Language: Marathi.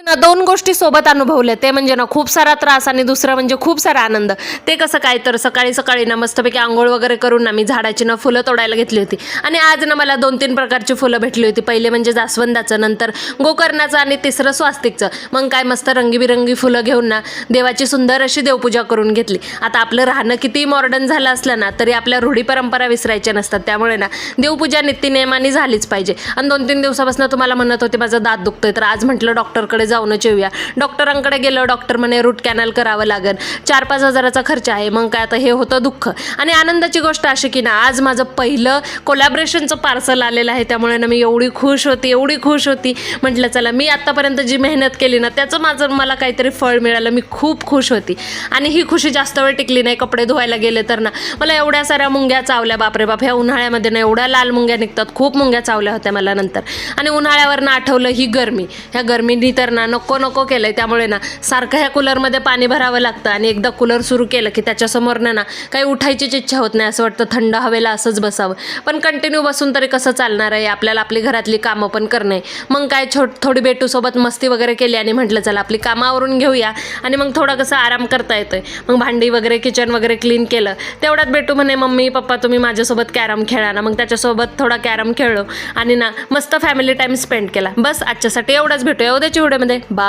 दोन गोष्टी सोबत अनुभवल्या, ते म्हणजे ना खूप सारा त्रास आणि दुसरं म्हणजे खूप सारा आनंद. ते कसं काय, तर सकाळी सकाळी ना मस्तपैकी आंघोळ वगैरे करून ना मी झाडाची ना फुलं तोडायला घेतली होती आणि आज ना मला 2-3 प्रकारची फुलं भेटली होती. पहिले म्हणजे जास्वंदाचं, नंतर गोकर्णाचं आणि तिसरं स्वास्तिकचं. मग काय मस्त रंगीबिरंगी फुलं घेऊन ना देवाची सुंदर अशी देवपूजा करून घेतली. आता आपलं राहणं किती मॉडर्न झालं असलं ना तरी आपल्या रूढी परंपरा विसरायच्या नसतात, त्यामुळे ना देवपूजा नित्यनेमाने झालीच पाहिजे. आणि 2-3 दिवसापासून तुम्हाला म्हणत होते माझं दात दुखतोय, तर आज म्हटलं डॉक्टरकडे जाऊनच येऊया. डॉक्टरांकडे गेलो, डॉक्टर म्हणे रूट कॅनल करावं लागेल, 4-5 हजाराचा खर्च आहे. मग काय आता हे होतं दुःख. आणि आनंदाची गोष्ट अशी की ना आज माझं पहिलं कोलॅबरेशनचं पार्सल आलेलं आहे, त्यामुळे ना मी एवढी खुश होती. म्हटलं चला, मी आत्तापर्यंत जी मेहनत केली ना त्याचं मला काहीतरी फळ मिळालं. मी खूप खुश होती आणि ही खुशी जास्त वेळ टिकली नाही. कपडे धुवायला गेले तर ना मला एवढ्या साऱ्या मुंग्या चावल्या, बापरे बाप. ह्या उन्हाळ्यामध्ये ना एवढ्या लाल मुंग्या निघतात, खूप मुंग्या चावल्या होत्या मला नंतर. आणि उन्हाळ्यावर ना आठवलं ही गरमी. ह्या गरमीनी तर ना नको केलंय, त्यामुळे ना सारखं ह्या कूलरमध्ये पाणी भरावं लागतं आणि एकदा कूलर सुरू केलं की त्याच्यासमोर ना काही उठायचीच इच्छा होत नाही. असं वाटतं थंड हवेला असंच बसावं, पण कंटिन्यू बसून तरी कसं चालणार आहे, आपल्याला आपली घरातली कामं पण करणे. मग काय थोडी बेटूसोबत मस्ती वगैरे केली आणि म्हटलं चला आपली कामं आवरून घेऊया आणि मग थोडं कसं आराम करता येतोय. मग भांडी वगैरे किचन वगैरे क्लीन केलं. तेवढ्यात बेटू म्हणे मम्मी पप्पा तुम्ही माझ्यासोबत कॅरम खेळा ना. मग त्याच्यासोबत थोडा कॅरम खेळलो आणि ना मस्त फॅमिली टाईम स्पेंड केला. बस आजच्यासाठी एवढंच. भेटूया उद्याच्या व्हिडिओमध्ये. बा